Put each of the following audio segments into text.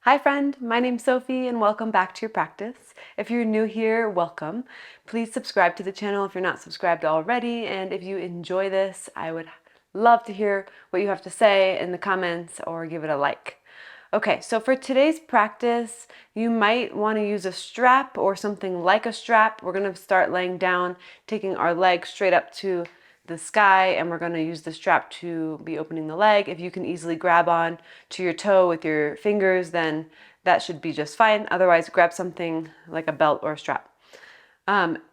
Hi friend, my name's Sophie and welcome back to your practice. If you're new here, welcome. Please subscribe to the channel if you're not subscribed already, and if you enjoy this, I would love to hear what you have to say in the comments or give it a like. Okay, so for today's practice, you might want to use a strap or something like a strap. We're going to start laying down, taking our leg straight up to the sky, and we're going to use the strap to be opening the leg. If you can easily grab on to your toe with your fingers, then that should be just fine. Otherwise, grab something like a belt or a strap.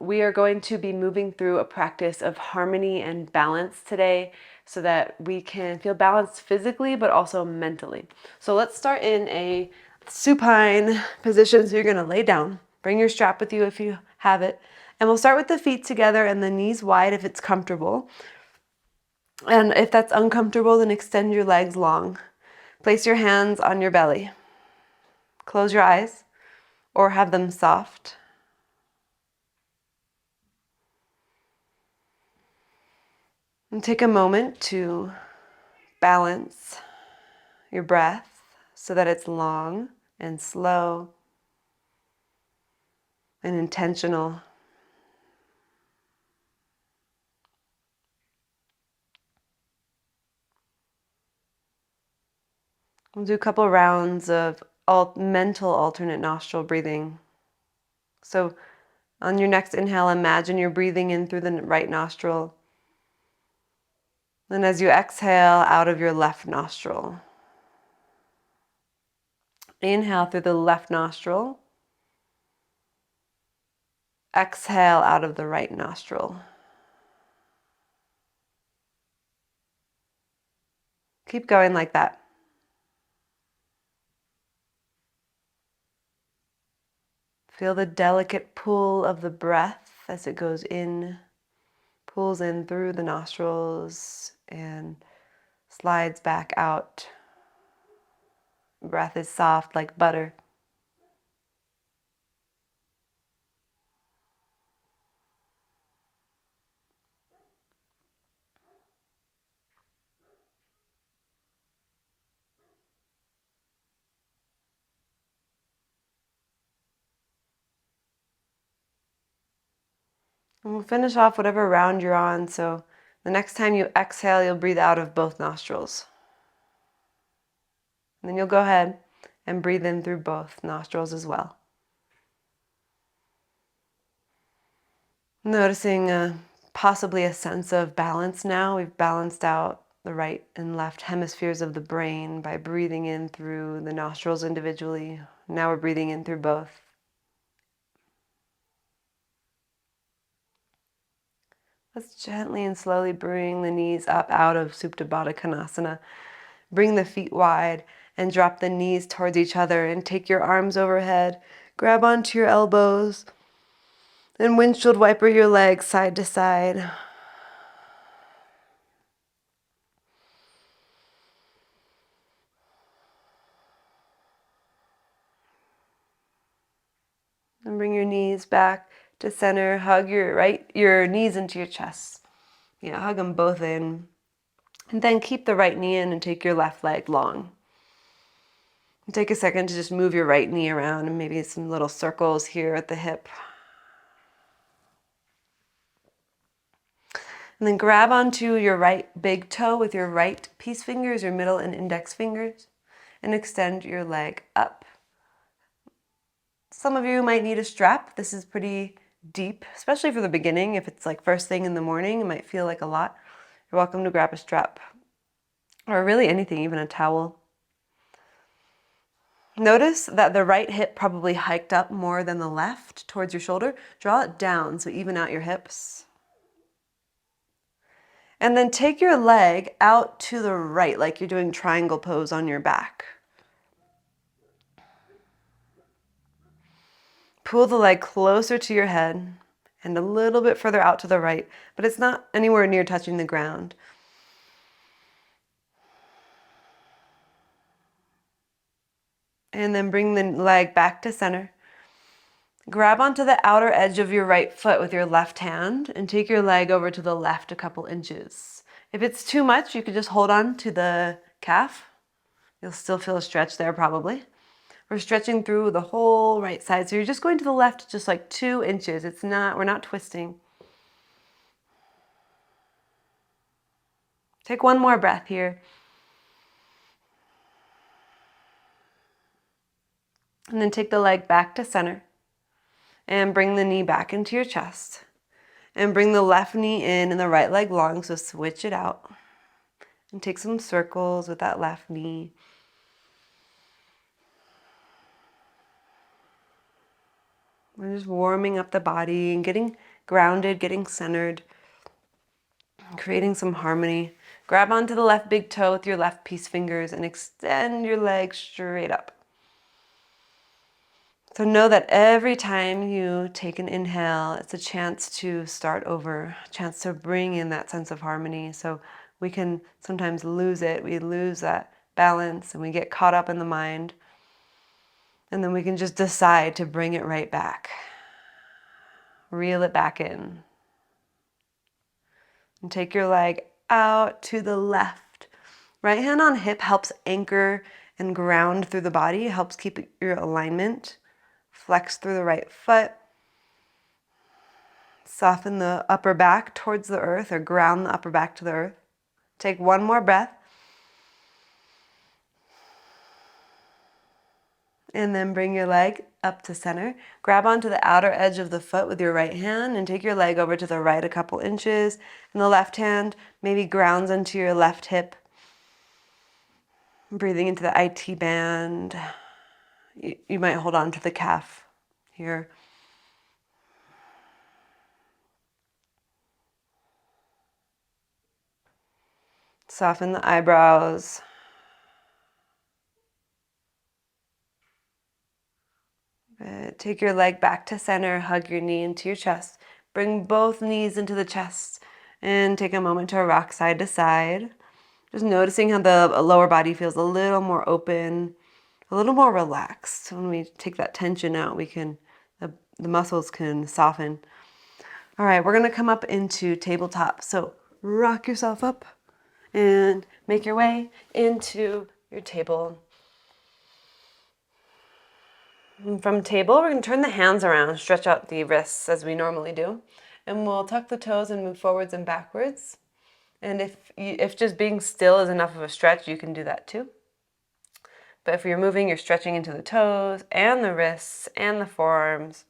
We are going to be moving through a practice of harmony and balance today so that we can feel balanced physically but also mentally. So let's start in a supine position. So you're going to lay down. Bring your strap with you if you have it. And we'll start with the feet together and the knees wide if it's comfortable. And if that's uncomfortable, then extend your legs long. Place your hands on your belly. Close your eyes or have them soft. And take a moment to balance your breath so that it's long and slow and intentional. We'll do a couple rounds of mental alternate nostril breathing. So on your next inhale, imagine you're breathing in through the right nostril. Then as you exhale out of your left nostril. Inhale through the left nostril. Exhale out of the right nostril. Keep going like that. Feel the delicate pull of the breath as it goes in, pulls in through the nostrils and slides back out. Breath is soft like butter. And we'll finish off whatever round you're on, so the next time you exhale, you'll breathe out of both nostrils. And then you'll go ahead and breathe in through both nostrils as well. Noticing possibly a sense of balance now. We've balanced out the right and left hemispheres of the brain by breathing in through the nostrils individually. Now we're breathing in through both. Let's gently and slowly bring the knees up out of Supta Baddha Konasana. Bring the feet wide and drop the knees towards each other and take your arms overhead. Grab onto your elbows and windshield wiper your legs side to side. And bring your knees back to center. Hug your knees into your chest. Yeah, hug them both in. And then keep the right knee in and take your left leg long. And take a second to just move your right knee around and maybe some little circles here at the hip. And then grab onto your right big toe with your right peace fingers, your middle and index fingers, and extend your leg up. Some of you might need a strap. This is pretty deep, especially for the beginning. If it's like first thing in the morning, it might feel like a lot. You're welcome to grab a strap, or really anything, even a towel. Notice that the right hip probably hiked up more than the left towards your shoulder. Draw it down, so even out your hips. And then take your leg out to the right, like you're doing triangle pose on your back. Pull the leg closer to your head and a little bit further out to the right, but it's not anywhere near touching the ground. And then bring the leg back to center. Grab onto the outer edge of your right foot with your left hand and take your leg over to the left a couple inches. If it's too much, you could just hold on to the calf. You'll still feel a stretch there probably. We're stretching through the whole right side. So you're just going to the left just like 2 inches. We're not twisting. Take one more breath here. And then take the leg back to center. And bring the knee back into your chest. And bring the left knee in and the right leg long, so switch it out. And take some circles with that left knee. We're just warming up the body and getting grounded, getting centered, creating some harmony. Grab onto the left big toe with your left peace fingers and extend your leg straight up. So know that every time you take an inhale, it's a chance to start over, a chance to bring in that sense of harmony. So we can sometimes lose it. We lose that balance and we get caught up in the mind. And then we can just decide to bring it right back. Reel it back in. And take your leg out to the left. Right hand on hip helps anchor and ground through the body, helps keep your alignment. Flex through the right foot. Soften the upper back towards the earth or ground the upper back to the earth. Take one more breath. And then bring your leg up to center. Grab onto the outer edge of the foot with your right hand and take your leg over to the right a couple inches. And the left hand maybe grounds into your left hip. Breathing into the IT band. You might hold on to the calf here. Soften the eyebrows. Take your leg back to center, hug your knee into your chest. Bring both knees into the chest and take a moment to rock side to side. Just noticing how the lower body feels a little more open, a little more relaxed. When we take that tension out, the muscles can soften. All right, we're gonna come up into tabletop. So rock yourself up and make your way into your table. And from table, we're going to turn the hands around, stretch out the wrists as we normally do. And we'll tuck the toes and move forwards and backwards. And if just being still is enough of a stretch, you can do that too. But if you're moving, you're stretching into the toes and the wrists and the forearms.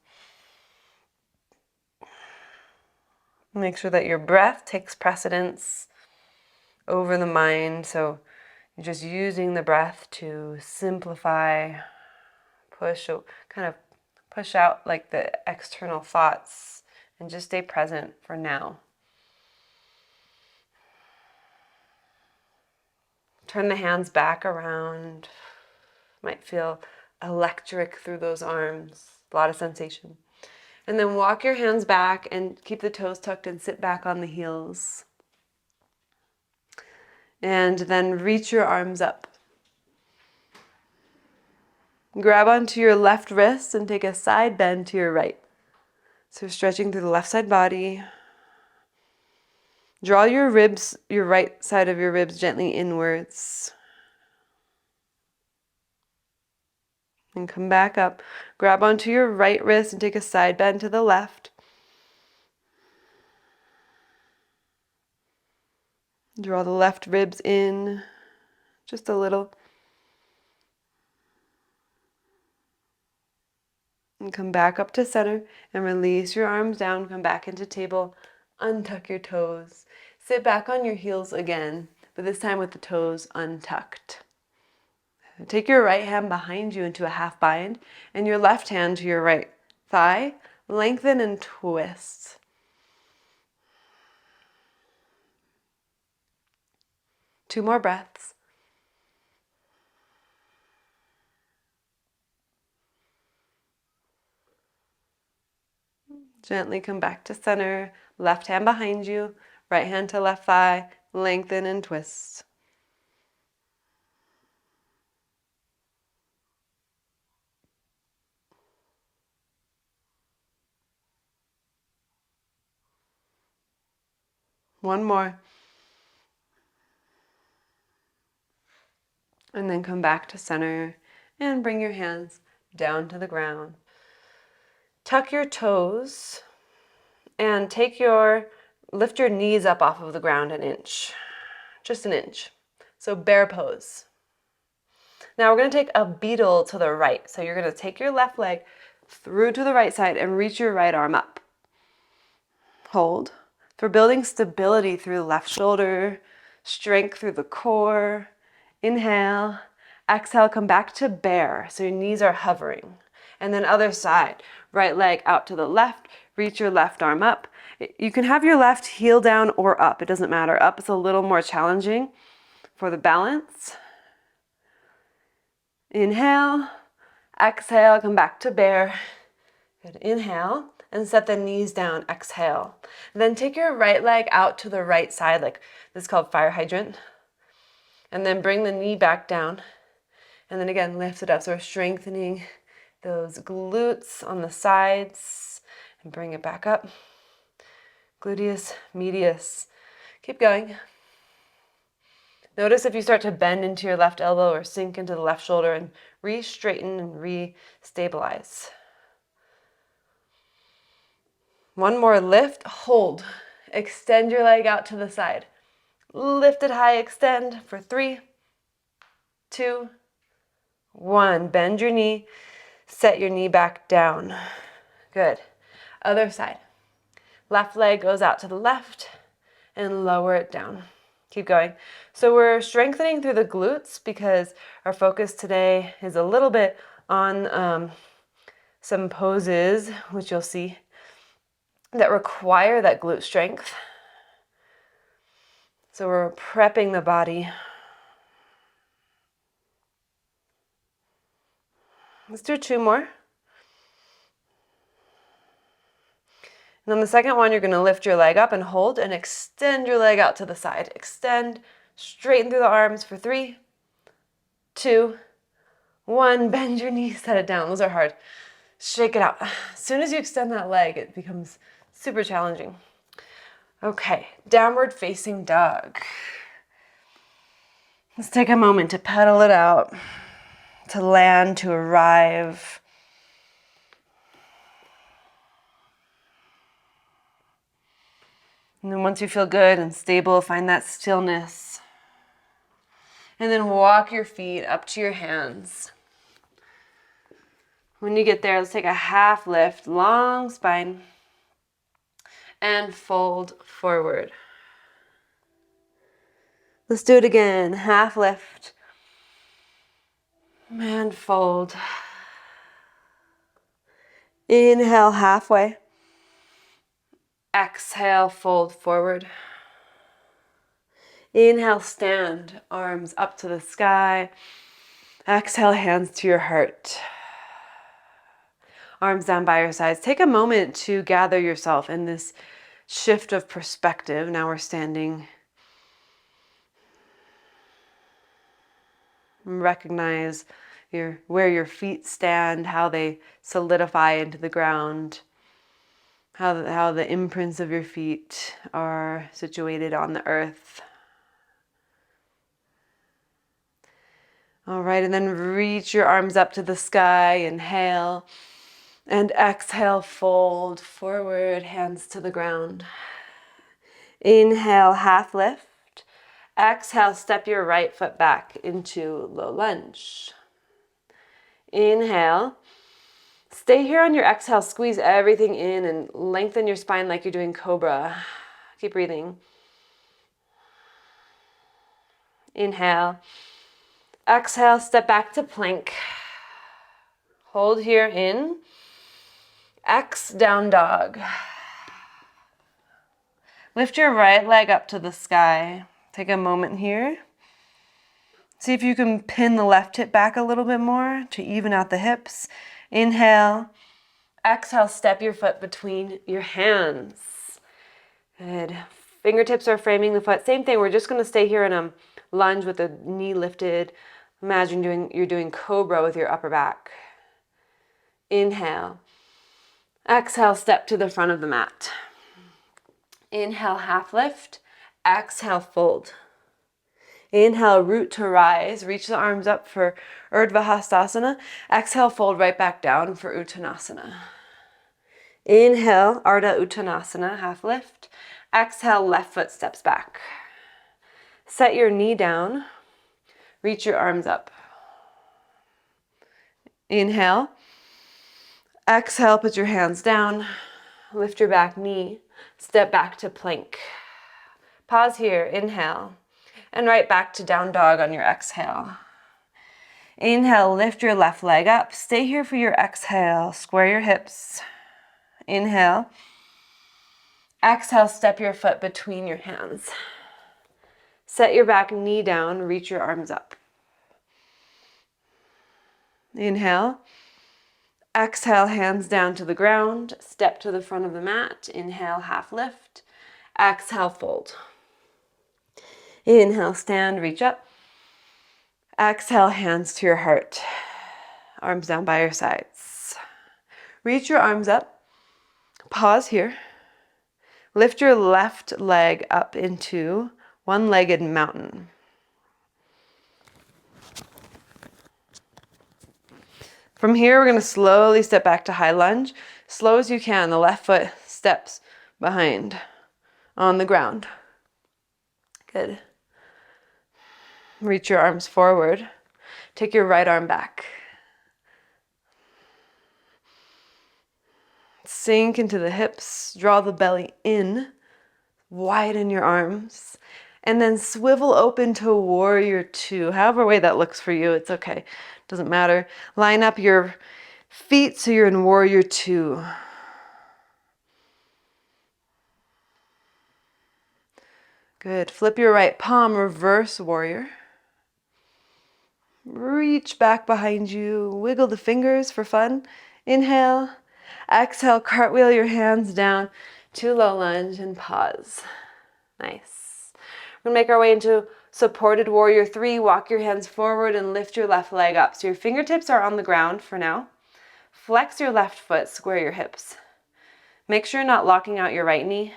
Make sure that your breath takes precedence over the mind. So you're just using the breath to simplify, kind of push out like the external thoughts and just stay present for now. Turn the hands back around. Might feel electric through those arms. A lot of sensation. And then walk your hands back and keep the toes tucked and sit back on the heels. And then reach your arms up. Grab onto your left wrist and take a side bend to your right. So stretching through the left side body. Draw your ribs, your right side of your ribs gently inwards. And come back up. Grab onto your right wrist and take a side bend to the left. Draw the left ribs in just a little. And come back up to center and release your arms down. Come back into table. Untuck your toes. Sit back on your heels again, but this time with the toes untucked. Take your right hand behind you into a half bind and your left hand to your right thigh. Lengthen and twist. Two more breaths. Gently come back to center. Left hand behind you. Right hand to left thigh. Lengthen and twist. One more. And then come back to center And bring your hands down to the ground. Tuck your toes and lift your knees up off of the ground an inch, just an inch. So bear pose. Now we're going to take a beetle to the right. So you're going to take your left leg through to the right side and reach your right arm up. Hold. For building stability through the left shoulder, strength through the core. Inhale. Exhale, come back to bear. So your knees are hovering. And then other side. Right leg out to the left. Reach your left arm up. You can have your left heel down or up. It doesn't matter. Up is a little more challenging for the balance. Inhale. Exhale, come back to bear. Good. Inhale. And set the knees down. Exhale. And then take your right leg out to the right side, like this is called fire hydrant. And then bring the knee back down. And then again, lift it up. So we're strengthening those glutes on the sides. And bring it back up. Gluteus medius. Keep going. Notice if you start to bend into your left elbow or sink into the left shoulder, and re-straighten and re-stabilize. One more lift, hold. Extend your leg out to the side. Lift it high, extend for 3, 2, 1. Bend your knee, set your knee back down. Good. Other side. Left leg goes out to the left and lower it down. Keep going. So we're strengthening through the glutes because our focus today is a little bit on some poses, which you'll see, that require that glute strength. So we're prepping the body. Let's do 2 more. And on the second one, you're going to lift your leg up and hold and extend your leg out to the side. Extend, straighten through the arms for 3, 2, 1. Bend your knees, set it down. Those are hard. Shake it out. As soon as you extend that leg, it becomes super challenging. Okay, downward facing dog. Let's take a moment to pedal it out, to land, to arrive. And then once you feel good and stable, find that stillness. And then walk your feet up to your hands. When you get there, let's take a half lift, long spine, and fold forward. Let's do it again. Half lift and fold. Inhale halfway. Exhale, fold forward. Inhale, stand, arms up to the sky. Exhale, hands to your heart. Arms down by your sides. Take a moment to gather yourself in this shift of perspective. Now we're standing. Recognize where your feet stand, how they solidify into the ground, how the imprints of your feet are situated on the earth. All right, and then reach your arms up to the sky. Inhale. And exhale, fold forward, hands to the ground. Inhale, half lift. Exhale, step your right foot back into low lunge. Inhale. Stay here on your exhale, squeeze everything in and lengthen your spine like you're doing cobra. Keep breathing. Inhale. Exhale, step back to plank. Hold here in. X, down dog. Lift your right leg up to the sky. Take a moment here. See if you can pin the left hip back a little bit more to even out the hips. Inhale. Exhale, step your foot between your hands. Good. Fingertips are framing the foot. Same thing, we're just going to stay here in a lunge with the knee lifted. Imagine you're doing cobra with your upper back. Inhale. Exhale, step to the front of the mat. Inhale, half lift. Exhale, fold. Inhale, root to rise. Reach the arms up for Urdhva Hastasana. Exhale, fold right back down for Uttanasana. Inhale, Ardha Uttanasana, half lift. Exhale, left foot steps back. Set your knee down. Reach your arms up. Inhale. Exhale, put your hands down. Lift your back knee. Step back to plank. Pause here. Inhale. And right back to down dog on your exhale. Inhale, lift your left leg up. Stay here for your exhale. Square your hips. Inhale. Exhale, step your foot between your hands. Set your back knee down. Reach your arms up. Inhale. Exhale, hands down to the ground. Step to the front of the mat. Inhale, half lift. Exhale, fold. Inhale, stand, reach up. Exhale, hands to your heart. Arms down by your sides. Reach your arms up. Pause here. Lift your left leg up into one-legged mountain. From here, we're going to slowly step back to high lunge. Slow as you can. The left foot steps behind on the ground. Good. Reach your arms forward. Take your right arm back. Sink into the hips. Draw the belly in. Widen your arms. And then swivel open to warrior two. However way that looks for you, it's okay. Doesn't matter. Line up your feet so you're in warrior two. Good. Flip your right palm, reverse warrior. Reach back behind you. Wiggle the fingers for fun. Inhale. Exhale, cartwheel your hands down to low lunge and pause. Nice. We're going to make our way into supported warrior three. Walk your hands forward and lift your left leg up. So your fingertips are on the ground for now. Flex your left foot, square your hips. Make sure you're not locking out your right knee.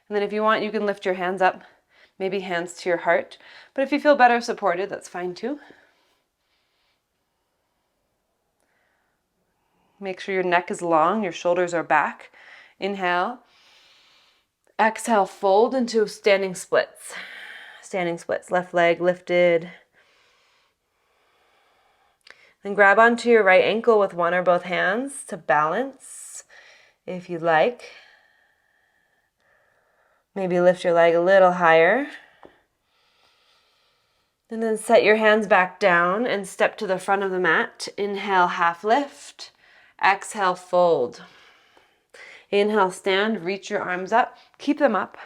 And then if you want, you can lift your hands up, maybe hands to your heart. But if you feel better supported, that's fine too. Make sure your neck is long, your shoulders are back. Inhale. Exhale, fold into standing splits. Standing splits, left leg lifted. Then grab onto your right ankle with one or both hands to balance, if you'd like. Maybe lift your leg a little higher. And then set your hands back down and step to the front of the mat. Inhale, half lift. Exhale, fold. Inhale, stand, reach your arms up. Keep them up.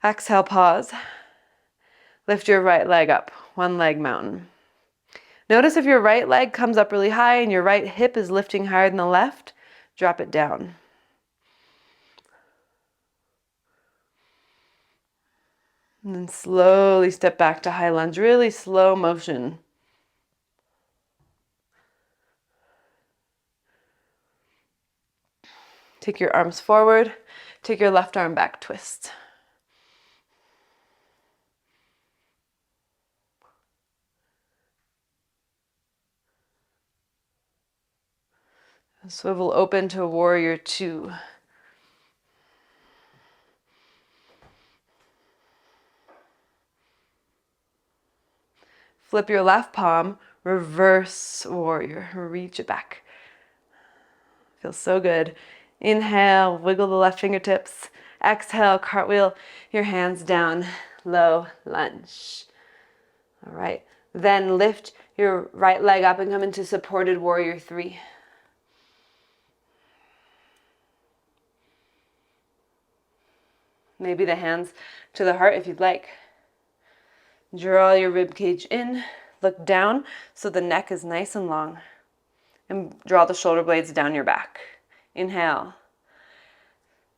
Exhale, pause. Lift your right leg up, one leg mountain. Notice if your right leg comes up really high and your right hip is lifting higher than the left, drop it down. And then slowly step back to high lunge, really slow motion. Take your arms forward, take your left arm back, twist. Swivel open to warrior two. Flip your left palm, reverse warrior. Reach it back. Feels so good. Inhale, wiggle the left fingertips. Exhale, cartwheel your hands down, low lunge. All right. Then lift your right leg up and come into supported warrior three. Maybe the hands to the heart if you'd like. Draw your rib cage in, look down so the neck is nice and long. And draw the shoulder blades down your back. Inhale.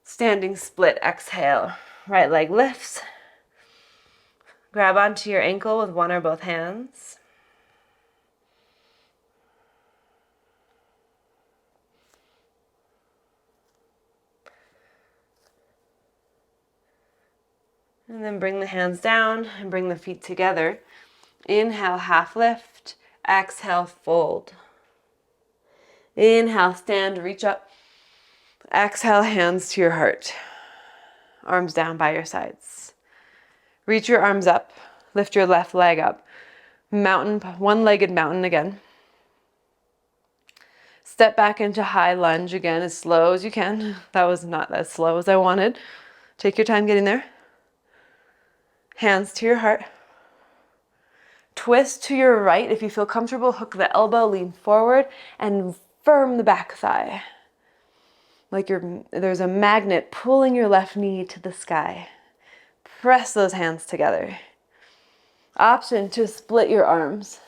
Standing split, exhale. Right leg lifts. Grab onto your ankle with one or both hands. And then bring the hands down and bring the feet together. Inhale, half lift. Exhale, fold. Inhale, stand, reach up. Exhale, hands to your heart. Arms down by your sides. Reach your arms up. Lift your left leg up. Mountain, one-legged mountain again. Step back into high lunge again as slow as you can. That was not as slow as I wanted. Take your time getting there. Hands to your heart. Twist to your right. If you feel comfortable, hook the elbow, lean forward, and firm the back thigh. Like there's a magnet pulling your left knee to the sky. Press those hands together. Option to split your arms.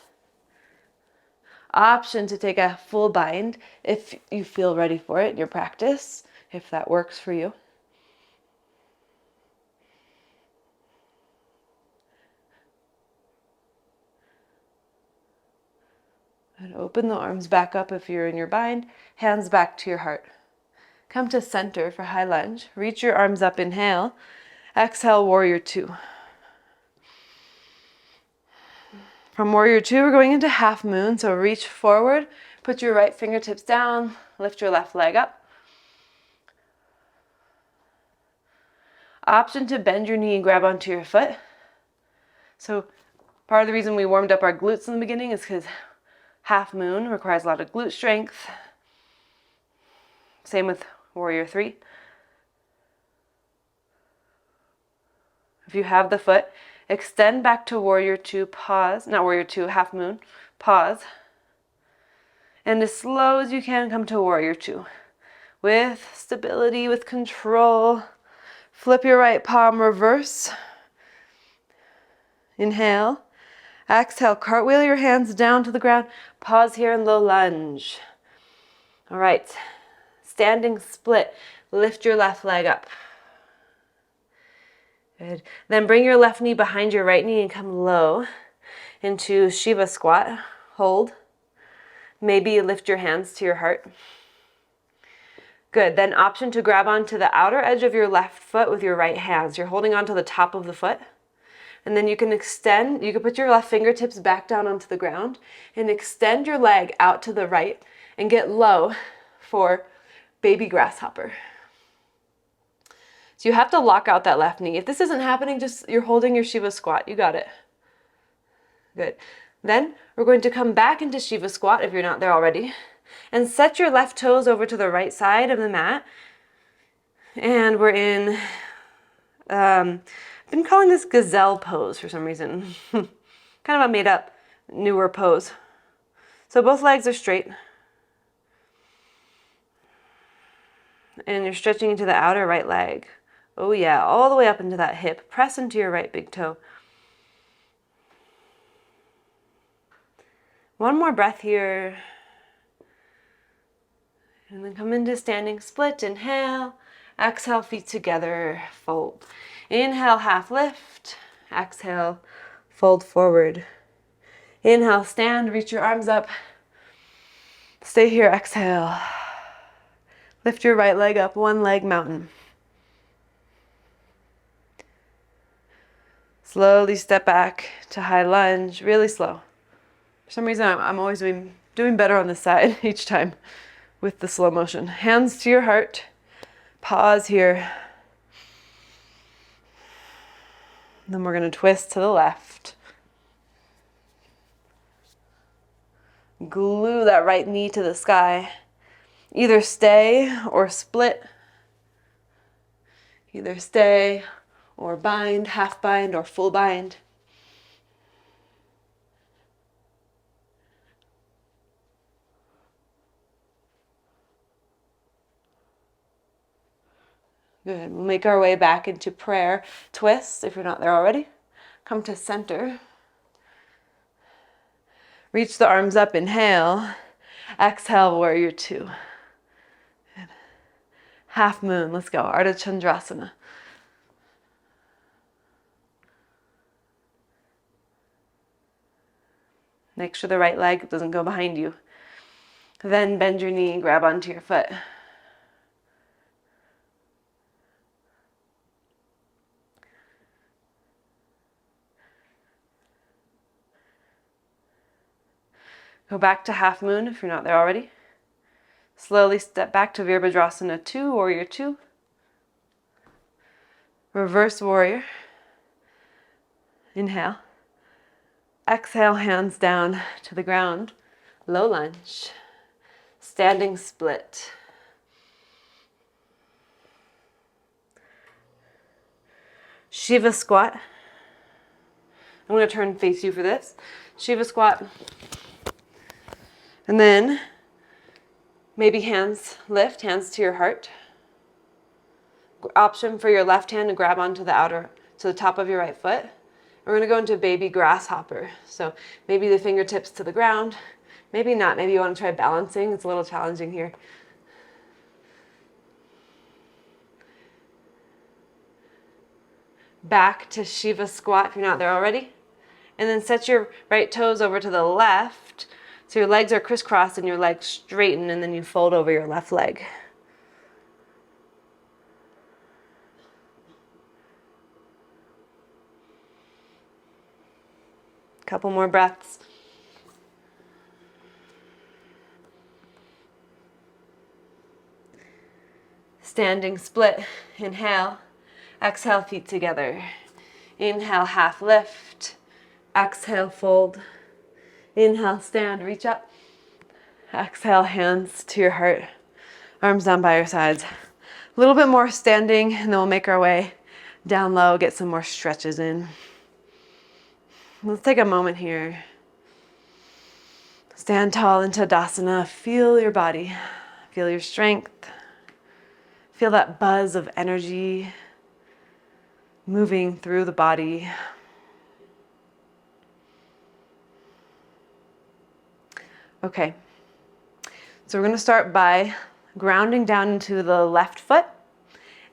Option to take a full bind if you feel ready for it in your practice, if that works for you. And open the arms back up if you're in your bind. Hands back to your heart. Come to center for high lunge. Reach your arms up, inhale. Exhale, warrior two. From warrior two, we're going into half moon. So reach forward, put your right fingertips down, lift your left leg up. Option to bend your knee and grab onto your foot. So part of the reason we warmed up our glutes in the beginning is because half moon requires a lot of glute strength. Same with warrior three. If you have the foot, extend back to warrior two, pause, not warrior two, half moon, pause. And as slow as you can, come to warrior two. With stability, with control. Flip your right palm, reverse. Inhale. Exhale, cartwheel your hands down to the ground. Pause here in low lunge. All right, standing split. Lift your left leg up. Good. Then bring your left knee behind your right knee and come low into Shiva squat. Hold. Maybe lift your hands to your heart. Good. Then option to grab onto the outer edge of your left foot with your right hands. You're holding onto the top of the foot. And then you can extend, you can put your left fingertips back down onto the ground and extend your leg out to the right and get low for baby grasshopper. So you have to lock out that left knee. If this isn't happening, just you're holding your Shiva squat. You got it. Good. Then we're going to come back into Shiva squat if you're not there already. And set your left toes over to the right side of the mat. And we're in, I've been calling this Gazelle Pose for some reason. Kind of a made up, newer pose. So both legs are straight. And you're stretching into the outer right leg. Oh yeah, all the way up into that hip. Press into your right big toe. One more breath here. And then come into standing split. Inhale. Exhale, feet together. Fold. Inhale, half lift. Exhale, fold forward. Inhale, stand. Reach your arms up. Stay here. Exhale. Lift your right leg up. One leg mountain. Slowly step back to high lunge, really slow. For some reason, I'm always doing better on this side each time with the slow motion. Hands to your heart. Pause here. Then we're going to twist to the left. Glue that right knee to the sky. Either stay or split. Either stay or bind, half bind or full bind. Good. We'll make our way back into prayer twist if you're not there already. Come to center. Reach the arms up, inhale. Exhale, warrior two. Good. Half moon, let's go. Ardha Chandrasana. Make sure the right leg doesn't go behind you. Then bend your knee, grab onto your foot. Go back to half moon if you're not there already. Slowly step back to Virabhadrasana 2, Warrior 2. Reverse warrior. Inhale. Exhale, hands down to the ground. Low lunge. Standing split. Shiva squat. I'm going to turn and face you for this. Shiva squat. And then maybe hands lift, hands to your heart. Option for your left hand to grab onto the top of your right foot. We're going to go into baby grasshopper. So maybe the fingertips to the ground, maybe not. Maybe you want to try balancing. It's a little challenging here. Back to Shiva squat if you're not there already. And then set your right toes over to the left. So your legs are crisscrossed and your legs straighten, and then you fold over your left leg. Couple more breaths. Standing split. Inhale. Exhale, feet together. Inhale, half lift. Exhale, fold. Inhale, stand, reach up. Exhale, hands to your heart. Arms down by your sides. A little bit more standing, and then we'll make our way down low, get some more stretches in. Let's take a moment here. Stand tall in Tadasana. Feel your body. Feel your strength. Feel that buzz of energy moving through the body. Okay, so we're going to start by grounding down into the left foot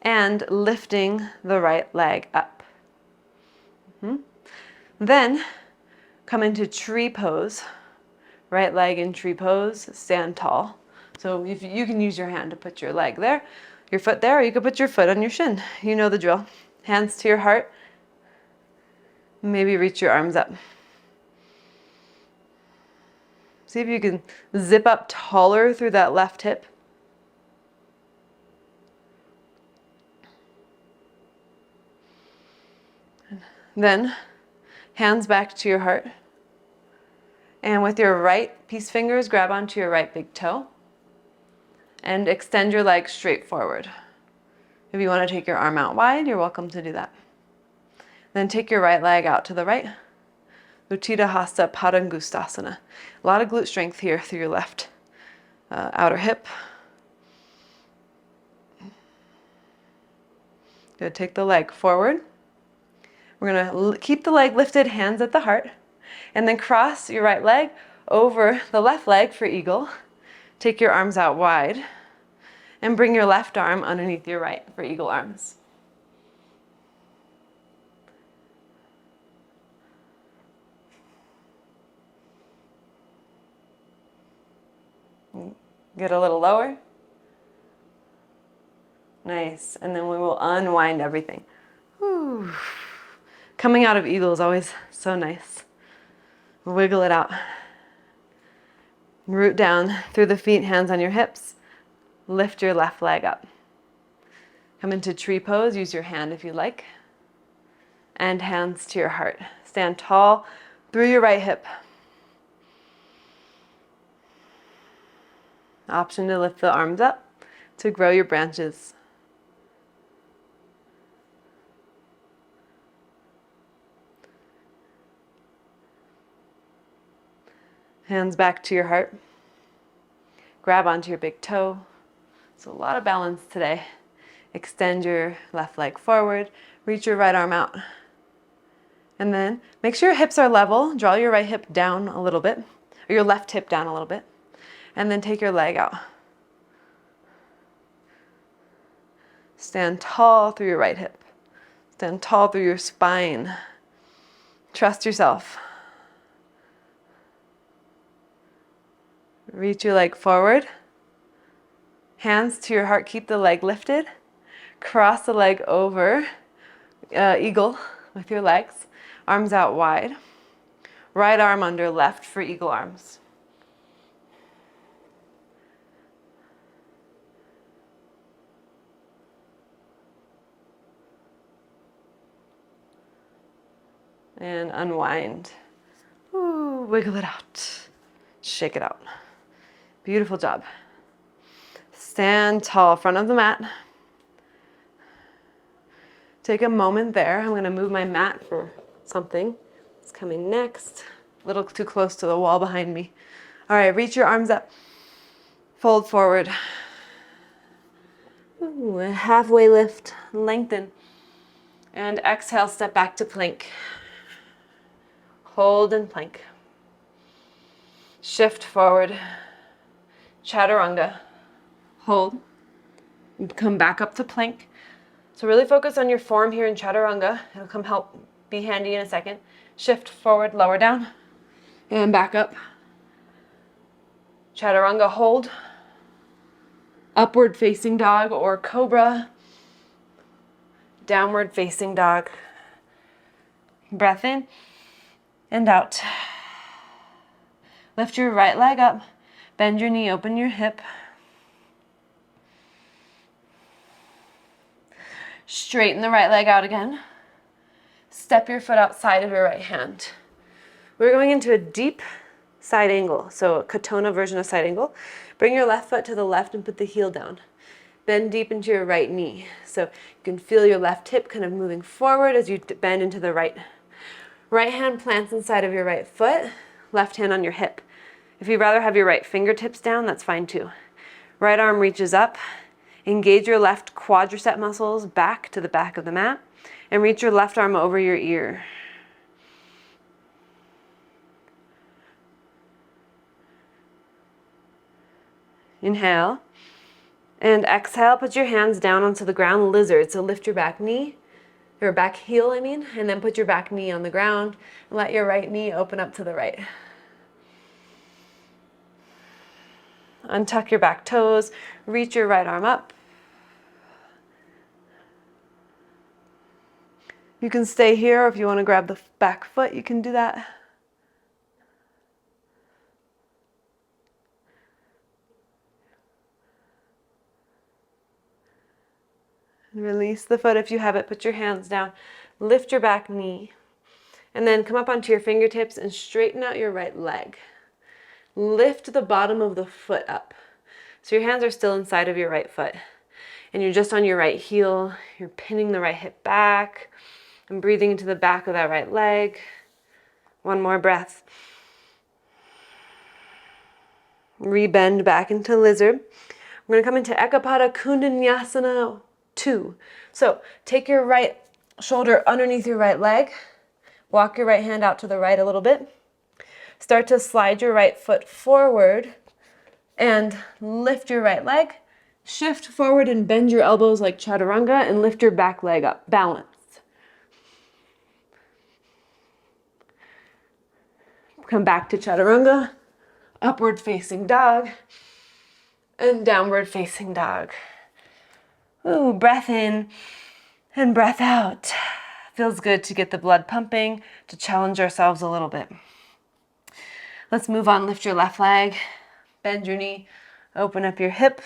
and lifting the right leg up. Then come into tree pose. Right leg in tree pose, stand tall. So if you can use your hand to put your leg there, your foot there, or you could put your foot on your shin. You know the drill. Hands to your heart. Maybe reach your arms up. See if you can zip up taller through that left hip. Then hands back to your heart. And with your right peace fingers, grab onto your right big toe. And extend your leg straight forward. If you want to take your arm out wide, you're welcome to do that. Then take your right leg out to the right. Uttita Hasta Padangustasana. A lot of glute strength here through your left outer hip. Good. Take the leg forward. We're going to keep the leg lifted, hands at the heart, and then cross your right leg over the left leg for eagle. Take your arms out wide and bring your left arm underneath your right for eagle arms. Get a little lower. Nice. And then we will unwind everything. Whew. Coming out of eagle is always so nice. Wiggle it out. Root down through the feet, hands on your hips. Lift your left leg up. Come into tree pose. Use your hand if you like. And hands to your heart. Stand tall through your right hip. Option to lift the arms up to grow your branches. Hands back to your heart. Grab onto your big toe. So a lot of balance today. Extend your left leg forward. Reach your right arm out. And then make sure your hips are level. Draw your right hip down a little bit, or your left hip down a little bit. And then take your leg out. Stand tall through your right hip. Stand tall through your spine. Trust yourself. Reach your leg forward. Hands to your heart. Keep the leg lifted. Cross the leg over. Eagle with your legs. Arms out wide. Right arm under left for eagle arms. And unwind. Ooh, wiggle it out. Shake it out. Beautiful job. Stand tall, front of the mat. Take a moment there. I'm gonna move my mat for something. It's coming next. A little too close to the wall behind me. All right, reach your arms up. Fold forward. Ooh, a halfway lift, lengthen. And exhale, step back to plank. Hold and plank. Shift forward. Chaturanga. Hold. And come back up to plank. So really focus on your form here in Chaturanga. It'll come help be handy in a second. Shift forward, lower down. And back up. Chaturanga, hold. Upward facing dog or cobra. Downward facing dog. Breath in and out. Lift your right leg up. Bend your knee, open your hip. Straighten the right leg out again. Step your foot outside of your right hand. We're going into a deep side angle, so a Katona version of side angle. Bring your left foot to the left and put the heel down. Bend deep into your right knee. So you can feel your left hip kind of moving forward as you bend into the right. Right hand plants inside of your right foot, left hand on your hip. If you'd rather have your right fingertips down, that's fine too. Right arm reaches up. Engage your left quadricep muscles back to the back of the mat and reach your left arm over your ear. Inhale and exhale. Put your hands down onto the ground, lizard. So lift your back knee, or back heel, and then put your back knee on the ground and let your right knee open up to the right. Untuck your back toes, reach your right arm up. You can stay here, or if you want to grab the back foot, you can do that. Release the foot if you have it. Put your hands down. Lift your back knee. And then come up onto your fingertips and straighten out your right leg. Lift the bottom of the foot up. So your hands are still inside of your right foot. And you're just on your right heel. You're pinning the right hip back and breathing into the back of that right leg. One more breath. Rebend back into lizard. We're going to come into Ekapada Koundinyasana 2. So take your right shoulder underneath your right leg. Walk your right hand out to the right a little bit. Start to slide your right foot forward and lift your right leg. Shift forward and bend your elbows like chaturanga and lift your back leg up. Balance. Come back to chaturanga, upward facing dog, and downward facing dog. Ooh, breath in and breath out. Feels good to get the blood pumping, to challenge ourselves a little bit. Let's move on. Lift your left leg, bend your knee, open up your hip.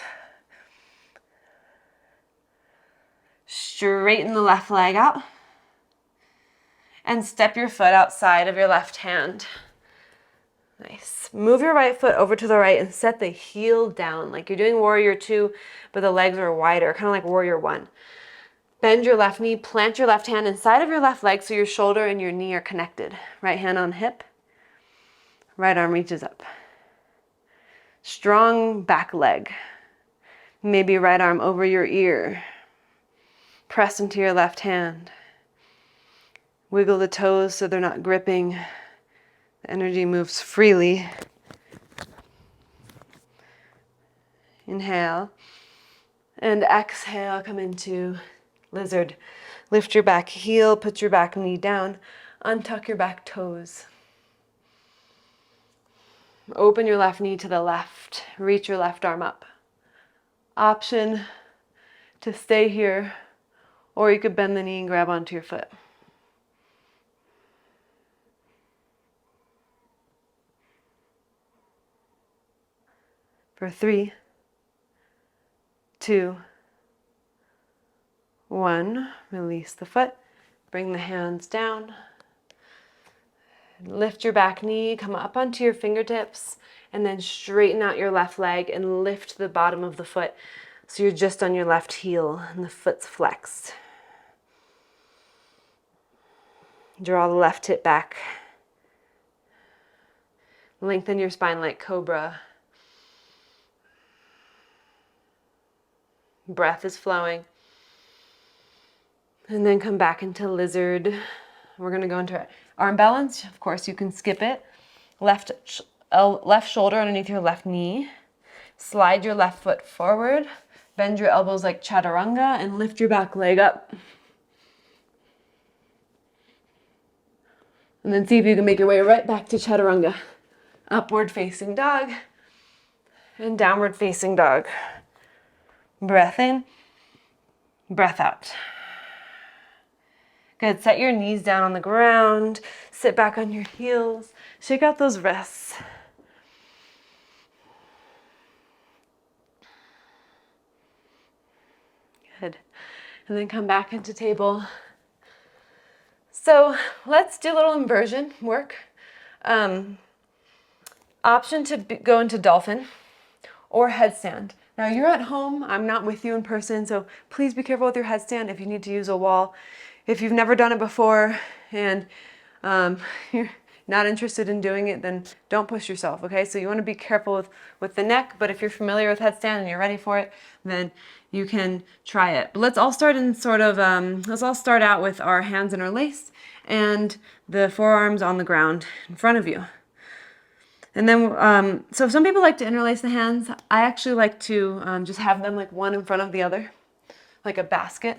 Straighten the left leg out and step your foot outside of your left hand. Nice. Move your right foot over to the right and set the heel down like you're doing warrior 2, but the legs are wider, kind of like warrior 1. Bend your left knee, plant your left hand inside of your left leg so your shoulder and your knee are connected. Right hand on hip, right arm reaches up. Strong back leg. Maybe right arm over your ear. Press into your left hand. Wiggle the toes so they're not gripping. The energy moves freely. Inhale and exhale, come into lizard. Lift your back heel, put your back knee down, untuck your back toes. Open your left knee to the left, reach your left arm up. Option to stay here, or you could bend the knee and grab onto your foot. For 3, 2, 1, release the foot, bring the hands down, Lift your back knee, come up onto your fingertips, and then straighten out your left leg and lift the bottom of the foot so you're just on your left heel and the foot's flexed. Draw the left hip back. Lengthen your spine like cobra. Breath is flowing. And then come back into lizard. We're going to go into arm balance. Of course, you can skip it. Left shoulder underneath your left knee. Slide your left foot forward. Bend your elbows like chaturanga and lift your back leg up. And then see if you can make your way right back to chaturanga. Upward facing dog and downward facing dog. Breath in, breath out. Good, set your knees down on the ground, sit back on your heels, shake out those wrists. Good, and then come back into table. So let's do a little inversion work. Option to go into dolphin or headstand. Now you're at home, I'm not with you in person, so please be careful with your headstand if you need to use a wall. If you've never done it before and you're not interested in doing it, then don't push yourself, okay? So you want to be careful with the neck, but if you're familiar with headstand and you're ready for it, then you can try it. But let's all start in let's all start out with our hands interlaced and the forearms on the ground in front of you. And then, so some people like to interlace the hands. I actually like to just have them like one in front of the other, like a basket.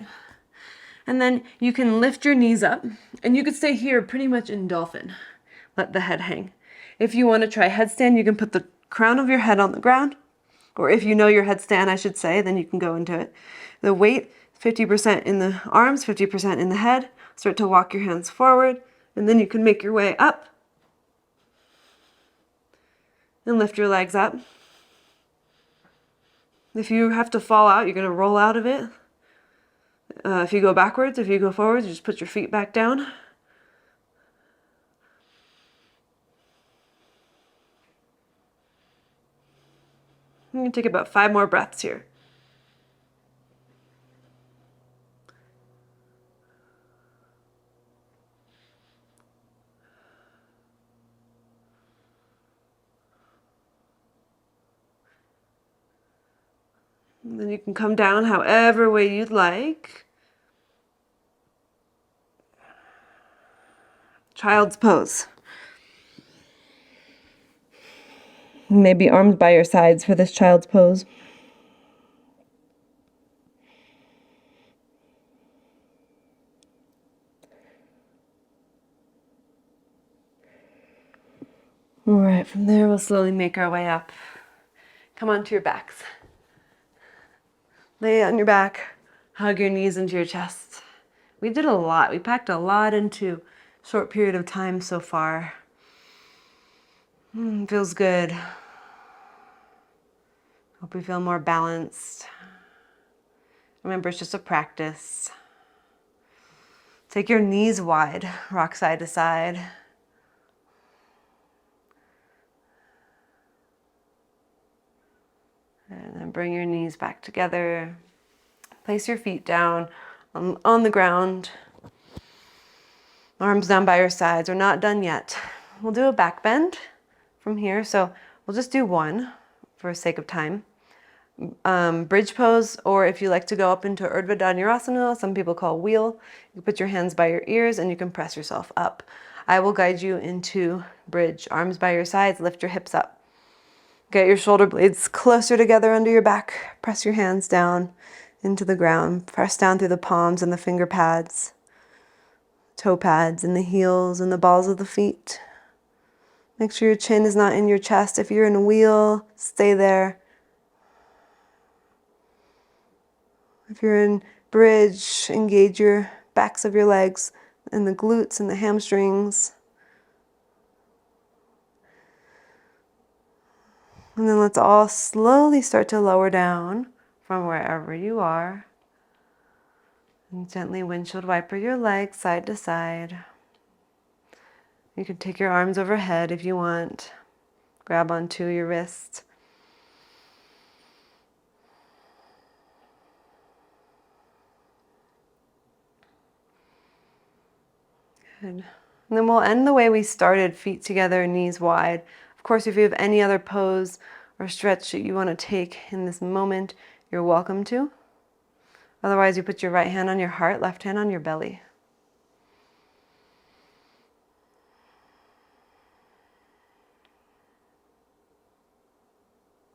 And then you can lift your knees up and you could stay here pretty much in dolphin. Let the head hang. If you want to try headstand, you can put the crown of your head on the ground. Or if you know your headstand, I should say, then you can go into it. The weight, 50% in the arms, 50% in the head. Start to walk your hands forward and then you can make your way up. And lift your legs up. If you have to fall out, you're going to roll out of it. If you go backwards, if you go forwards, you just put your feet back down. I'm going to take about 5 more breaths here. And then you can come down however way you'd like. Child's pose. Maybe arms by your sides for this child's pose. All right, from there we'll slowly make our way up. Come onto your backs. Lay on your back, hug your knees into your chest. We did a lot. We packed a lot into a short period of time so far. Feels good. Hope we feel more balanced. Remember, it's just a practice. Take your knees wide, rock side to side. And then bring your knees back together. Place your feet down on the ground. Arms down by your sides. We're not done yet. We'll do a back bend from here. So we'll just do one for sake of time. Bridge pose, or if you like to go up into Urdhva Dhanurasana, some people call wheel, you put your hands by your ears and you can press yourself up. I will guide you into bridge. Arms by your sides, lift your hips up. Get your shoulder blades closer together under your back. Press your hands down into the ground. Press down through the palms and the finger pads, toe pads and the heels and the balls of the feet. Make sure your chin is not in your chest. If you're in a wheel, stay there. If you're in bridge, engage your backs of your legs and the glutes and the hamstrings. And then let's all slowly start to lower down from wherever you are. And gently windshield wiper your legs side to side. You can take your arms overhead if you want. Grab onto your wrists. Good. And then we'll end the way we started, feet together, knees wide. Of course, if you have any other pose or stretch that you want to take in this moment, you're welcome to. Otherwise, you put your right hand on your heart, left hand on your belly.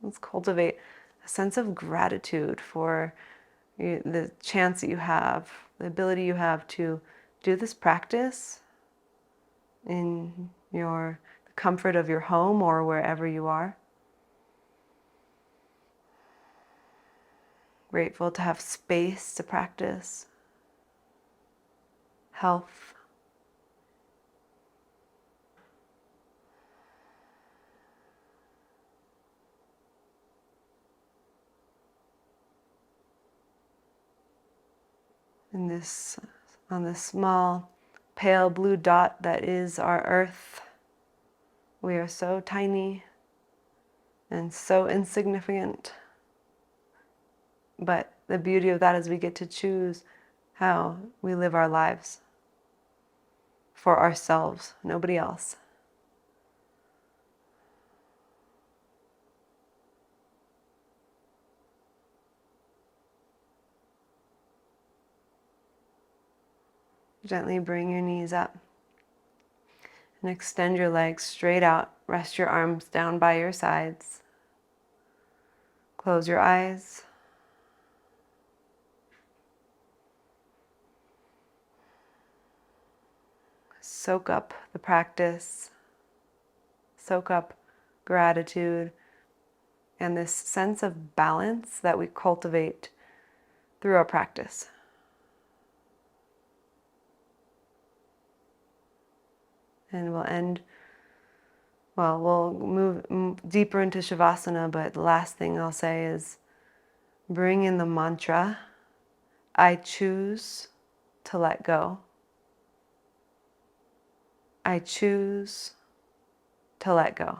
Let's cultivate a sense of gratitude for the chance that you have, the ability you have to do this practice in the comfort of your home or wherever you are. Grateful to have space to practice, health. On this small pale blue dot that is our earth, we are so tiny and so insignificant. But the beauty of that is we get to choose how we live our lives for ourselves, nobody else. Gently bring your knees up and extend your legs straight out. Rest your arms down by your sides. Close your eyes. Soak up the practice. Soak up gratitude and this sense of balance that we cultivate through our practice. And we'll move deeper into Shavasana, but the last thing I'll say is bring in the mantra, I choose to let go. I choose to let go.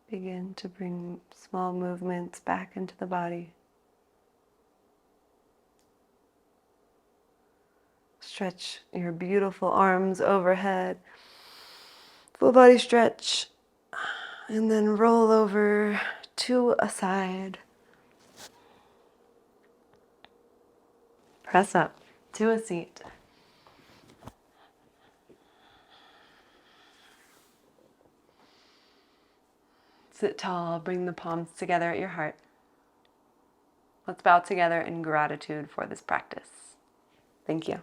Begin to bring small movements back into the body. Stretch your beautiful arms overhead. Full body stretch. And then roll over to a side. Press up to a seat. Sit tall, bring the palms together at your heart. Let's bow together in gratitude for this practice. Thank you.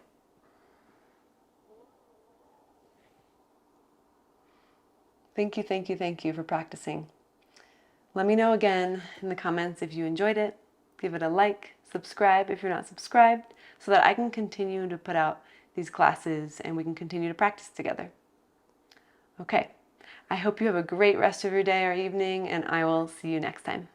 Thank you, thank you, thank you for practicing. Let me know again in the comments if you enjoyed it. Give it a like, subscribe if you're not subscribed, so that I can continue to put out these classes and we can continue to practice together. Okay, I hope you have a great rest of your day or evening, and I will see you next time.